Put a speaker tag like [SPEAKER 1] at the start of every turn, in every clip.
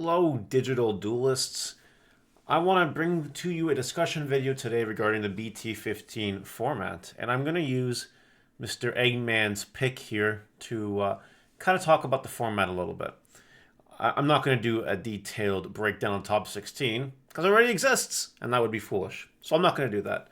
[SPEAKER 1] Hello, digital duelists. I want to bring to you a discussion video today regarding the BT15 format, and I'm going to use Mr. Eggman's pick here to kind of talk about the format a little bit. I'm not going to do a detailed breakdown on top 16 because it already exists, and that would be foolish. So I'm not going to do that.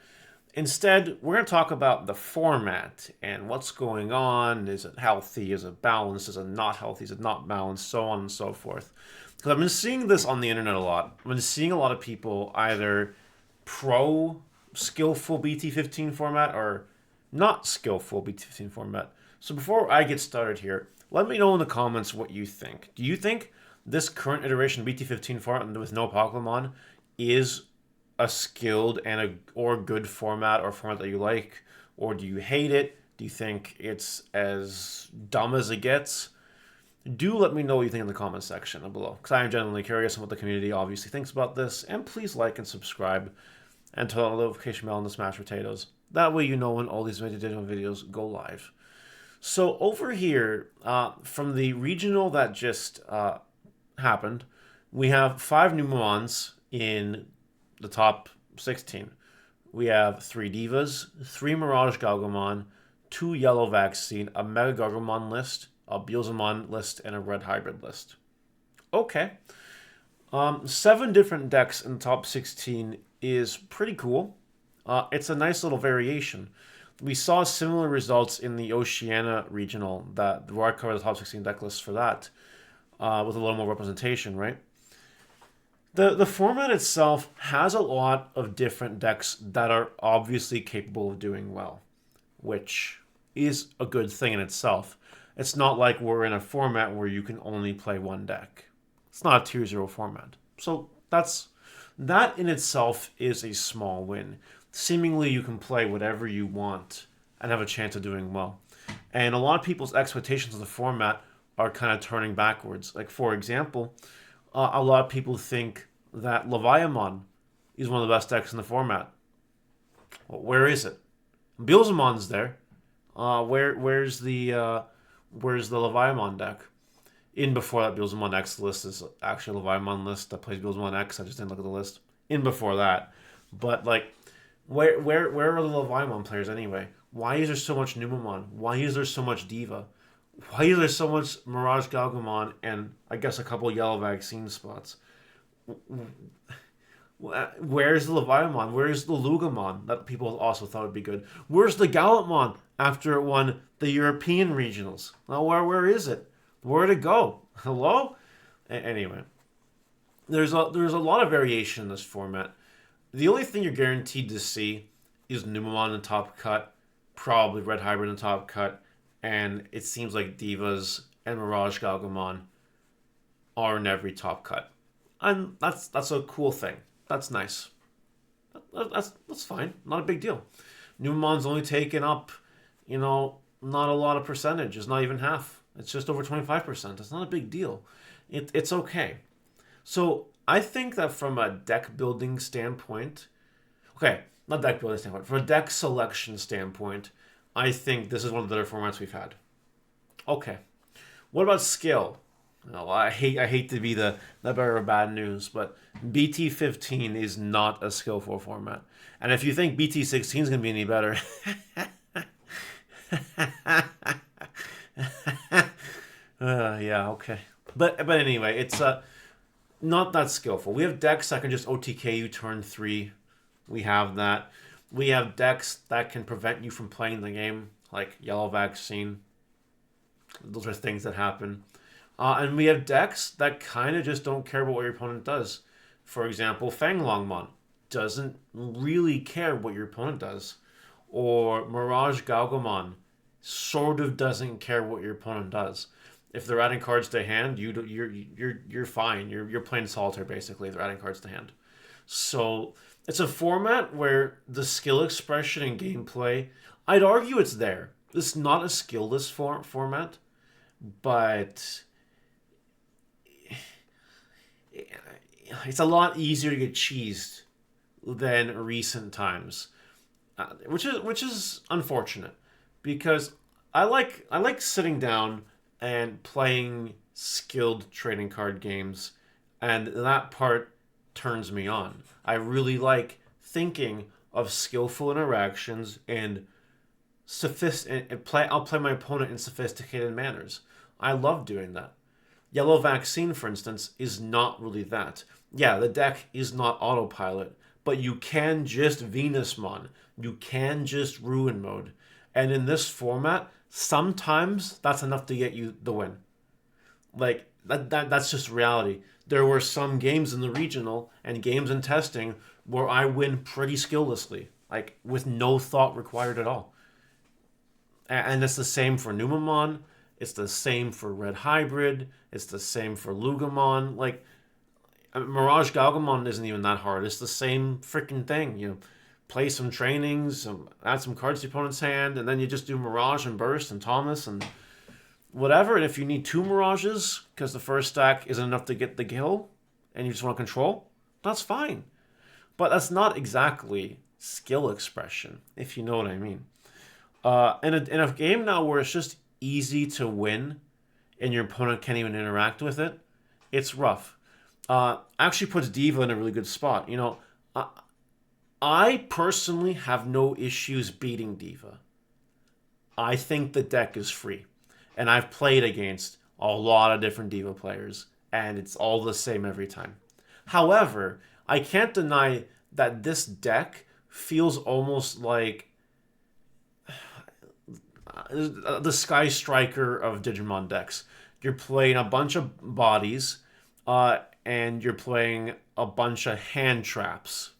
[SPEAKER 1] Instead, we're going to talk about the format and what's going on. Is it healthy? Is it balanced? Is it not healthy? Is it not balanced? So on and so forth. Because I've been seeing this on the internet a lot. I've been seeing a lot of people either pro skillful BT15 format or not skillful BT15 format. So before I get started here, let me know in the comments what you think. Do you think this current iteration of BT15 format with no Pokemon is a skilled and or good format or format that you like, or do you hate it? Do you think it's as dumb as it gets? Do let me know what you think in the comment section below, because I am genuinely curious on what the community obviously thinks about this. And please like and subscribe and turn on the notification bell on the smashed potatoes. That way you know when all these digital videos go live. So over here, from the regional that just happened, we have 5 new Numemons in the top 16. We have 3 Divas, 3 Mirage Galgamon, 2 Yellow Vaccine, a Mega Gargamon list, a Beelzemon list, and a Red Hybrid list. Okay. 7 different decks in the top 16 is pretty cool. It's a nice little variation. We saw similar results in the Oceania regional, where I covered the top 16 deck lists for that, with a little more representation, right? The format itself has a lot of different decks that are obviously capable of doing well, which is a good thing in itself. It's not like we're in a format where you can only play one deck. It's not a tier 0 format. So that in itself is a small win. Seemingly you can play whatever you want and have a chance of doing well. And a lot of people's expectations of the format are kind of turning backwards. Like, for example, a lot of people think that Leviamon is one of the best decks in the format. Well, where is it? Beelzemon's there. Where's the Leviamon deck? In before that Beelzemon X list is actually a Leviamon list that plays Beelzemon X. I just didn't look at the list. In before that. But like, where are the Leviamon players anyway? Why is there so much Numemon? Why is there so much Diva? Why is there so much Mirage Galgamon and I guess a couple Yellow Vaccine spots? Where's the Leviamon? Where's the Lugamon that people also thought would be good? Where's the Gallantmon after it won the European regionals? Now, where is it? Where'd it go? Hello? Anyway, there's a lot of variation in this format. The only thing you're guaranteed to see is Numemon in the top cut, probably Red Hybrid in the top cut, and it seems like Divas and Mirage Galgamon are in every top cut. And that's a cool thing. That's nice. That's fine. Not a big deal. Numemon's only taken up, not a lot of percentage. It's not even half. It's just over 25%. It's not a big deal. It's okay. So I think that from a deck building standpoint, okay, not deck building standpoint, from a deck selection standpoint, I think this is one of the better formats we've had. Okay. What about skill? No, I hate to be the bearer of bad news, but BT15 is not a skillful format. And if you think BT16 is going to be any better, yeah, okay. But anyway, it's not that skillful. We have decks that can just OTK you turn 3. We have that. We have decks that can prevent you from playing the game, like Yellow Vaccine. Those are things that happen. And we have decks that kind of just don't care about what your opponent does. For example, Fanglongmon doesn't really care what your opponent does. Or Mirage Galgamon sort of doesn't care what your opponent does. If they're adding cards to hand, you're fine. You're playing solitaire basically if they're adding cards to hand. So it's a format where the skill expression and gameplay, I'd argue it's there. It's not a skillless format, but it's a lot easier to get cheesed than recent times, which is unfortunate because I like sitting down and playing skilled trading card games And that part turns me on. I really like thinking of skillful interactions and I'll play my opponent in sophisticated manners. I love doing that. Yellow Vaccine, for instance, is not really that. Yeah, the deck is not autopilot, but you can just Venusmon. You can just Ruin Mode. And in this format, sometimes that's enough to get you the win. Like, that's just reality. There were some games in the regional and games in testing where I win pretty skilllessly, like with no thought required at all. And it's the same for Numamon. It's the same for Red Hybrid. It's the same for Lugamon. Like, Mirage Galgamon isn't even that hard. It's the same freaking thing. You know, play some trainings, add some cards to your opponent's hand, and then you just do Mirage and Burst and Thomas and whatever. And if you need two Mirages because the first stack isn't enough to get the kill and you just want to control, that's fine. But that's not exactly skill expression, if you know what I mean. In a game now where it's just easy to win and your opponent can't even interact with it, it's rough. Actually puts Diva in a really good spot. You know, I personally have no issues beating Diva. I think the deck is free. And I've played against a lot of different Diva players, and it's all the same every time. However, I can't deny that this deck feels almost like the Sky Striker of Digimon decks. You're playing a bunch of bodies, and you're playing a bunch of hand traps.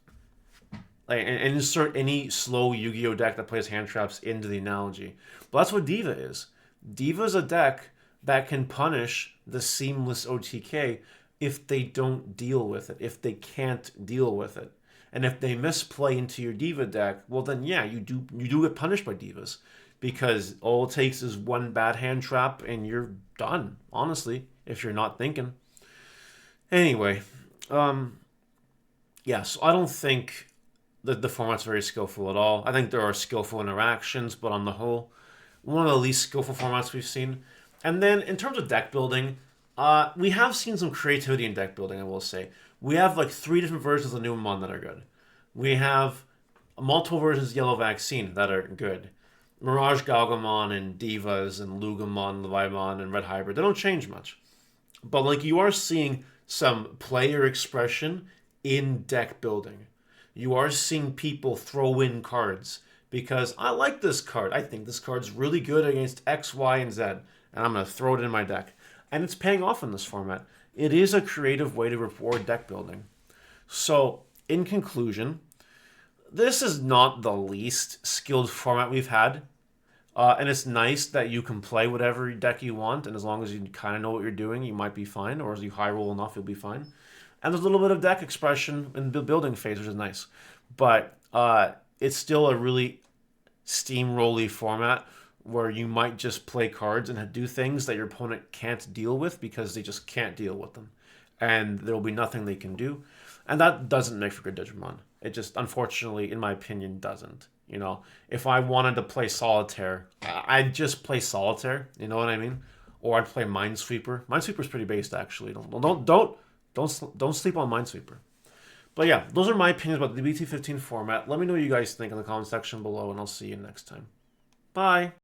[SPEAKER 1] Like, and insert any slow Yu-Gi-Oh deck that plays hand traps into the analogy. But that's what Diva is. Diva is a deck that can punish the seamless OTK if they don't deal with it, if they can't deal with it. And if they misplay into your Diva deck, well then yeah, you do get punished by Divas. Because all it takes is one bad hand trap and you're done, honestly, if you're not thinking. Anyway, yeah, so I don't think that the format's very skillful at all. I think there are skillful interactions, but on the whole, one of the least skillful formats we've seen. And then in terms of deck building, we have seen some creativity in deck building, I will say. We have like 3 different versions of Numamon that are good. We have multiple versions of Yellow Vaccine that are good. Mirage Galgamon and Divas and Lugamon, Leviamon, and Red Hybrid, they don't change much. But like you are seeing some player expression in deck building. You are seeing people throw in cards because I like this card. I think this card's really good against X, Y, and Z, and I'm going to throw it in my deck. And it's paying off in this format. It is a creative way to reward deck building. So, in conclusion, this is not the least skilled format we've had. And it's nice that you can play whatever deck you want, and as long as you kind of know what you're doing, you might be fine, or as you high roll enough, you'll be fine. And there's a little bit of deck expression in the building phase, which is nice. But it's still a really steamrolly format where you might just play cards and do things that your opponent can't deal with because they just can't deal with them. And there will be nothing they can do. And that doesn't make for good Digimon. It just, unfortunately, in my opinion, doesn't. You know, if I wanted to play Solitaire, I'd just play Solitaire. You know what I mean? Or I'd play Minesweeper. Minesweeper's pretty based, actually. Don't sleep on Minesweeper. But yeah, those are my opinions about the BT15 format. Let me know what you guys think in the comment section below, and I'll see you next time. Bye.